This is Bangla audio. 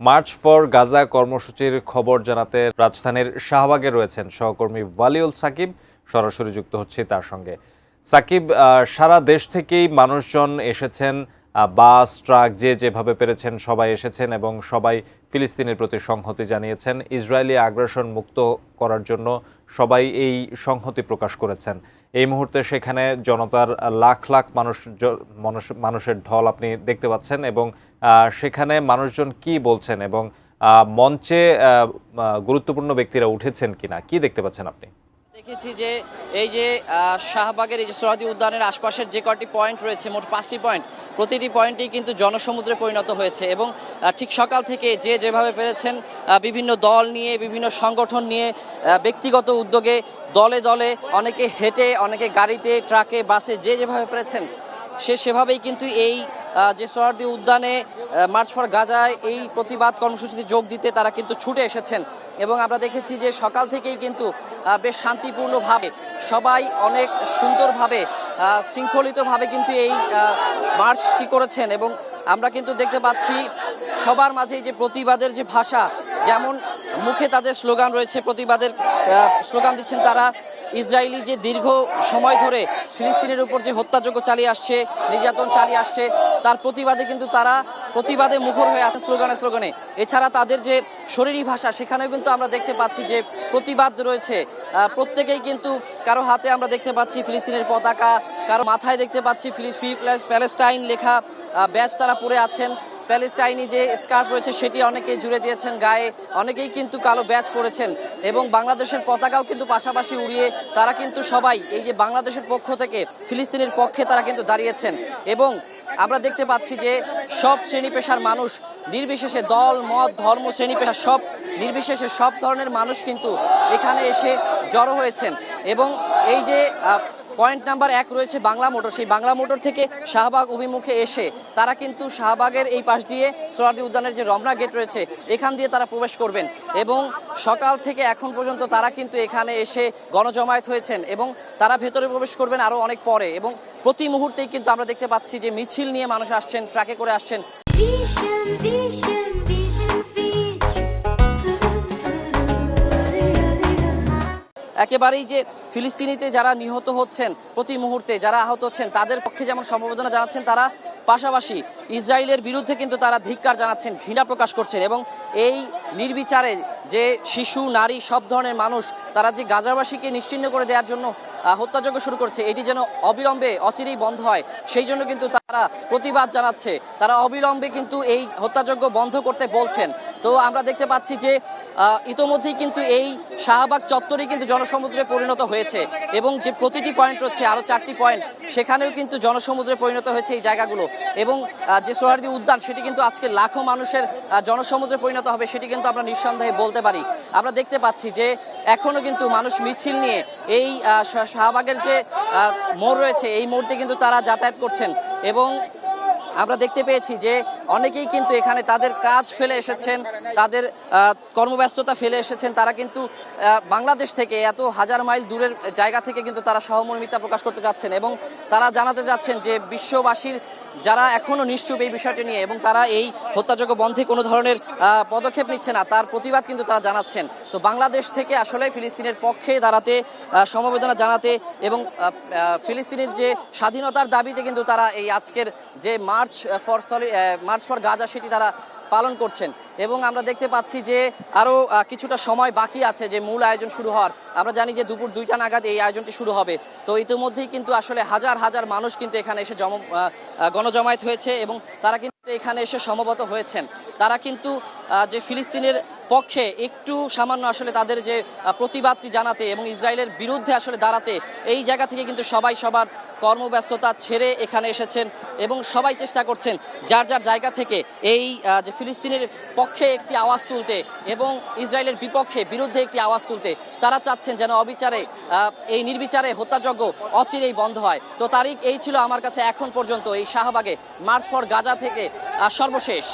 মার্চ ফর গাজা কর্মসূচির খবর জানাতে রাজধানীর শাহবাগে রয়েছেন সহকর্মী ওয়ালিউল সাকিব। সরাসরি যুক্ত হচ্ছে তার সঙ্গে। সাকিব, সারা দেশ থেকেই মানুষজন এসেছেন, বাস ট্রাক যে যেভাবে পেরেছেন সবাই এসেছেন এবং সবাই ফিলিস্তিনের প্রতি সংহতি জানিয়েছেন। ইসরায়েলি আগ্রাসন মুক্ত করার জন্য সবাই এই সংহতি প্রকাশ করেছেন। এই মুহূর্তে সেখানে জনতার লাখ লাখ মানুষের ঢল আপনি দেখতে পাচ্ছেন এবং সেখানে মানুষজন কি বলছেন এবং মঞ্চে গুরুত্বপূর্ণ ব্যক্তিরা উঠেছেন কিনা, কি দেখতে পাচ্ছেন আপনি? দেখেছি যে এই যে শাহবাগের এই যে সোহরাওয়ার্দী উদ্যানের আশপাশের যে কয়টি পয়েন্ট রয়েছে, মোট 5টি পয়েন্ট, প্রতিটি পয়েন্টই কিন্তু জনসমুদ্রে পরিণত হয়েছে এবং ঠিক সকাল থেকে যে যেভাবে পেরেছেন বিভিন্ন দল নিয়ে, বিভিন্ন সংগঠন নিয়ে, ব্যক্তিগত উদ্যোগে, দলে দলে, অনেকে হেঁটে, অনেকে গাড়িতে, ট্রাকে, বাসে, যে যেভাবে পেরেছেন সেভাবেই কিন্তু এই যে সোহরাওয়ার্দী উদ্যানে মার্চ ফর গাজায় এই প্রতিবাদ কর্মসূচিতে যোগ দিতে তারা কিন্তু ছুটে এসেছেন এবং আমরা দেখেছি যে সকাল থেকেই কিন্তু বেশ শান্তিপূর্ণভাবে সবাই অনেক সুন্দরভাবে শৃঙ্খলিতভাবে কিন্তু এই মার্চটি করেছেন এবং আমরা কিন্তু দেখতে পাচ্ছি সবার মাঝে যে প্রতিবাদের যে ভাষা, যেমন মুখে তাদের স্লোগান রয়েছে, প্রতিবাদের স্লোগান দিচ্ছেন তারা। ইসরায়েলি যে দীর্ঘ সময় ধরে ফিলিস্তিনের উপর যে হত্যাযজ্ঞ চালিয়ে আসছে, নির্যাতন চালিয়ে আসছে, তার প্রতিবাদে কিন্তু তারা প্রতিবাদে মুখর হয়ে আছে স্লোগানে। এছাড়া তাদের যে শরীরী ভাষা, সেখানেও কিন্তু আমরা দেখতে পাচ্ছি যে প্রতিবাদ রয়েছে। প্রত্যেকেই কিন্তু কারো হাতে আমরা দেখতে পাচ্ছি ফিলিস্তিনের পতাকা, কারো মাথায় দেখতে পাচ্ছি প্যালেস্টাইন লেখা ব্যাজ তারা পরে আছেন। প্যালেস্টাইনি যে স্কার্ফ রয়েছে সেটি অনেকেই জুড়ে দিয়েছেন গায়ে, অনেকেই কিন্তু কালো ব্যাজ পরেছেন এবং বাংলাদেশের পতাকাও কিন্তু পাশাপাশি উড়িয়ে তারা কিন্তু সবাই এই যে বাংলাদেশের পক্ষ থেকে ফিলিস্তিনের পক্ষে তারা কিন্তু দাঁড়িয়েছেন এবং আমরা দেখতে পাচ্ছি যে সব শ্রেণী পেশার মানুষ নির্বিশেষে, দল মত ধর্ম শ্রেণী পেশা সব নির্বিশেষে সব ধরনের মানুষ কিন্তু এখানে এসে জড়ো হয়েছেন এবং এই যে পয়েন্ট নাম্বার 1 রয়েছে বাংলা মোটর, সেই বাংলা মোটর থেকে শাহবাগ অভিমুখে এসে তারা কিন্তু শাহবাগের এই পাশ দিয়ে সোহরাওয়ার্দী উদ্যানের যে রমনা গেট রয়েছে এখান দিয়ে তারা প্রবেশ করবেন এবং সকাল থেকে এখন পর্যন্ত তারা কিন্তু এখানে এসে গণজমায়েত হয়েছেন এবং তারা ভেতরে প্রবেশ করবেন আরও অনেক পরে এবং প্রতি মুহূর্তেই কিন্তু আমরা দেখতে পাচ্ছি যে মিছিল নিয়ে মানুষ আসছেন, ট্রাকে করে আসছেন। একেবারেই যে ফিলিস্তিনিতে যারা নিহত হচ্ছেন, প্রতি মুহূর্তে যারা আহত হচ্ছেন, তাদের পক্ষে যেমন সমবেদনা জানাচ্ছেন তারা, পাশাপাশি ইসরায়েলের বিরুদ্ধে কিন্তু তারা ধিক্কার জানাচ্ছেন, ঘৃণা প্রকাশ করছেন এবং এই নির্বিচারে যে শিশু, নারী, সব ধরনের মানুষ তারা যে গাজাবাসীকে নিশ্চিহ্ন করে দেওয়ার জন্য হত্যাযজ্ঞ শুরু করছে, এটি যেন অবিলম্বে অচিরেই বন্ধ হয়, সেই জন্য কিন্তু তারা প্রতিবাদ জানাচ্ছে। তারা অবিলম্বে কিন্তু এই হত্যাযজ্ঞ বন্ধ করতে বলছেন। তো আমরা দেখতে পাচ্ছি যে ইতোমধ্যেই কিন্তু এই শাহবাগ চত্বরই কিন্তু জনসমুদ্রে পরিণত হয়েছে এবং যে প্রতিটি পয়েন্ট রয়েছে, আরও 4টি পয়েন্ট, সেখানেও কিন্তু জনসমুদ্রে পরিণত হয়েছে এই জায়গাগুলো এবং যে সোহরাওয়ার্দী উদ্যান সেটি কিন্তু আজকে লাখো মানুষের জনসমুদ্রে পরিণত হবে, সেটি কিন্তু আমরা নিঃসন্দেহে বলতে পারি। আমরা দেখতে পাচ্ছি যে এখনও কিন্তু মানুষ মিছিল নিয়ে এই শাহবাগের যে মোড় রয়েছে এই মোড়তে কিন্তু তারা যাতায়াত করছেন এবং আমরা দেখতে পেয়েছি যে অনেকেই কিন্তু এখানে তাদের কাজ ফেলে এসেছেন, তাদের কর্মব্যস্ততা ফেলে এসেছেন। তারা কিন্তু বাংলাদেশ থেকে এত হাজার মাইল দূরের জায়গা থেকে কিন্তু তারা সহমর্মিতা প্রকাশ করতে যাচ্ছেন এবং তারা জানাতে যাচ্ছেন যে বিশ্ববাসীর যারা এখনও নিশ্চুপ এই বিষয়টি নিয়ে এবং তারা এই হত্যাযজ্ঞ বন্ধে কোনো ধরনের পদক্ষেপ নিচ্ছে না, তার প্রতিবাদ কিন্তু তারা জানাচ্ছেন। তো বাংলাদেশ থেকে আসলে ফিলিস্তিনের পক্ষে দাঁড়াতে, সমবেদনা জানাতে এবং ফিলিস্তিনের যে স্বাধীনতার দাবিতে কিন্তু তারা এই আজকের যে মার্চ ফর গাজা সেটি তারা পালন করছেন এবং আমরা দেখতে পাচ্ছি যে আরও কিছুটা সময় বাকি আছে যে মূল আয়োজন শুরু হওয়ার। আমরা জানি যে দুপুর 2টা নাগাদ এই আয়োজনটি শুরু হবে। তো ইতিমধ্যেই কিন্তু আসলে হাজার হাজার মানুষ কিন্তু এখানে এসে গণজমায়েত হয়েছে এবং তারা কিন্তু এখানে এসে সমবেত হয়েছেন। তারা কিন্তু যে ফিলিস্তিনের পক্ষে একটু সামান্য আসলে তাদের যে প্রতিবাদটি জানাতে এবং ইসরায়েলের বিরুদ্ধে আসলে দাঁড়াতে এই জায়গা থেকে কিন্তু সবাই সবার কর্মব্যস্ততা ছেড়ে এখানে এসেছেন এবং সবাই চেষ্টা করছেন যার যার জায়গা থেকে এই যে ফিলিস্তিনের পক্ষে একটি আওয়াজ তুলতে এবং ইসরায়েলের বিরুদ্ধে একটি আওয়াজ তুলতে। তারা চাচ্ছেন যেন অবিচারে এই নির্বিচারে হত্যাযজ্ঞ অচিরেই বন্ধ হয়। তো তারিখ এই ছিল আমার কাছে এখন পর্যন্ত এই শাহবাগে মার্চ ফর গাজা থেকে সর্বশেষ।